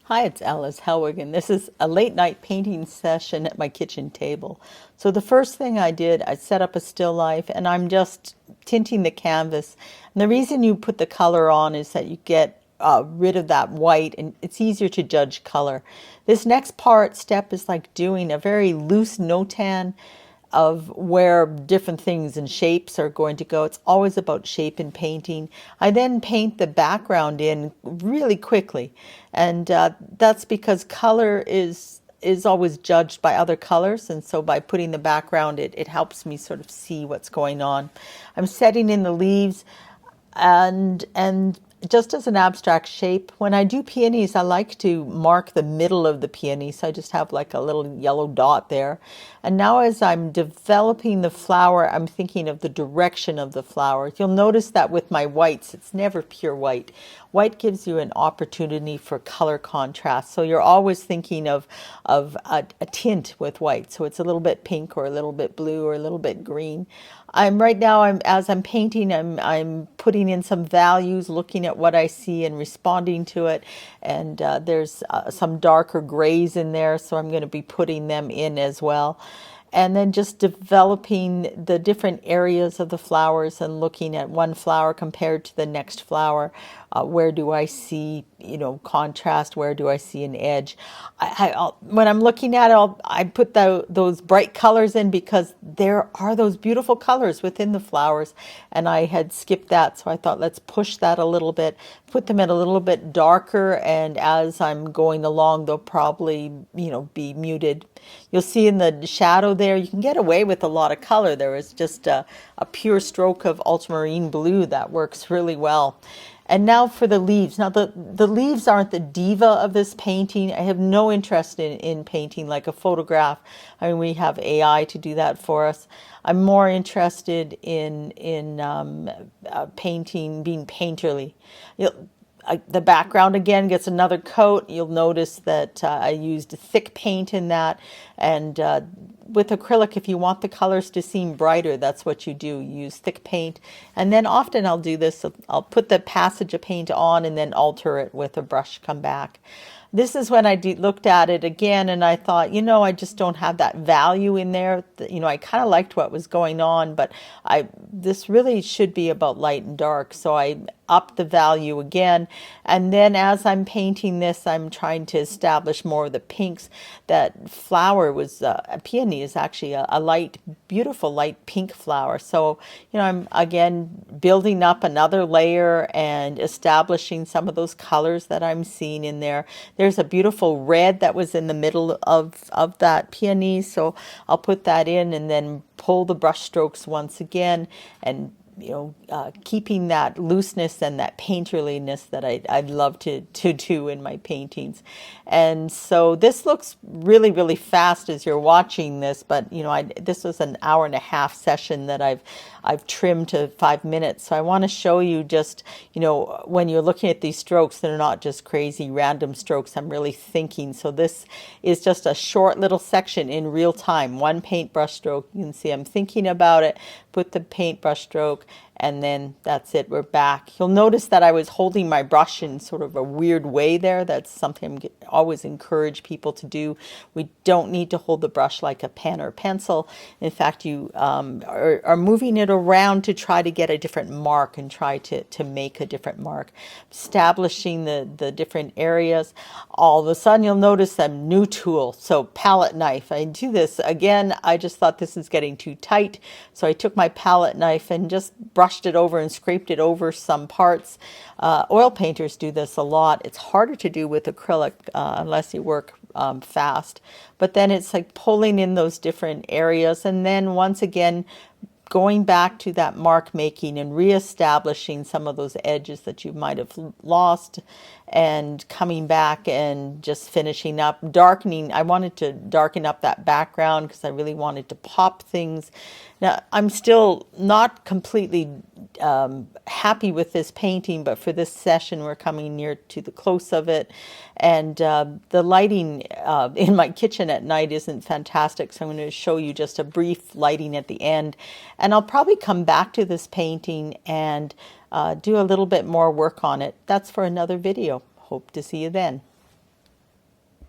Hi, it's Alice Helwig, and this is a late night painting session at my kitchen table. So the first thing I did, I set up a still life and I'm just tinting the canvas. And the reason you put the color on is that you get rid of that white and it's easier to judge color. This next step is like doing a very loose notan of where different things and shapes are going to go. It's always about shape in painting. I then paint the background in really quickly, and that's because color is always judged by other colors, and so by putting the background, it helps me sort of see what's going on. I'm setting in the leaves, and just as an abstract shape, when I do peonies, I like to mark the middle of the peony. So I just have like a little yellow dot there. And now as I'm developing the flower, I'm thinking of the direction of the flower. You'll notice that with my whites, it's never pure white. White gives you an opportunity for color contrast. So you're always thinking of a tint with white. So it's a little bit pink or a little bit blue or a little bit green. As I'm painting, I'm putting in some values, looking at what I see and responding to it. And there's some darker grays in there, so I'm going to be putting them in as well. And then just developing the different areas of the flowers and looking at one flower compared to the next flower. Where do I see, contrast? Where do I see an edge? When I'm looking at it, I put those bright colors in because there are those beautiful colors within the flowers, and I had skipped that, so I thought let's push that a little bit, put them in a little bit darker, and as I'm going along, they'll probably, be muted. You'll see in the shadow there, you can get away with a lot of color. There is just a pure stroke of ultramarine blue that works really well. And now for the leaves. Now the leaves aren't the diva of this painting. I have no interest in painting like a photograph. I mean, we have AI to do that for us. I'm more interested in painting, being painterly. The background again gets another coat. You'll notice that I used thick paint in that, and with acrylic, if you want the colors to seem brighter, that's what you do. You use thick paint, and then often I'll do this. I'll put the passage of paint on and then alter it with a brush, come back. This is when I looked at it again and I thought, I just don't have that value in there. I kind of liked what was going on, but this really should be about light and dark. So I upped the value again. And then as I'm painting this, I'm trying to establish more of the pinks. That flower was, a peony is actually a light, beautiful light pink flower. So, I'm again building up another layer and establishing some of those colors that I'm seeing in there. There's a beautiful red that was in the middle of that peony, so I'll put that in and then pull the brush strokes once again, and keeping that looseness and that painterliness that I'd love to do in my paintings. And so this looks really, really fast as you're watching this, but this was an hour and a half session that I've trimmed to 5 minutes. So I want to show you just, when you're looking at these strokes, they're not just crazy random strokes. I'm really thinking. So this is just a short little section in real time, one paintbrush stroke. You can see I'm thinking about it, put the paintbrush stroke, and then that's it, we're back. You'll notice that I was holding my brush in sort of a weird way there. That's something I always encourage people to do. We don't need to hold the brush like a pen or pencil. In fact, you are moving it around to try to get a different mark and try to make a different mark. Establishing the different areas. All of a sudden you'll notice a new tool. So palette knife. I do this again. I just thought this is getting too tight. So I took my palette knife and just brushed it over and scraped it over some parts. Oil painters do this a lot. It's harder to do with acrylic unless you work fast. But then it's like pulling in those different areas, and then once again going back to that mark making and reestablishing some of those edges that you might have lost, and coming back and just finishing up, darkening. I wanted to darken up that background because I really wanted to pop things. Now, I'm still not completely happy with this painting, but for this session, we're coming near to the close of it. And the lighting in my kitchen at night isn't fantastic, so I'm going to show you just a brief lighting at the end. And I'll probably come back to this painting and do a little bit more work on it. That's for another video. Hope to see you then.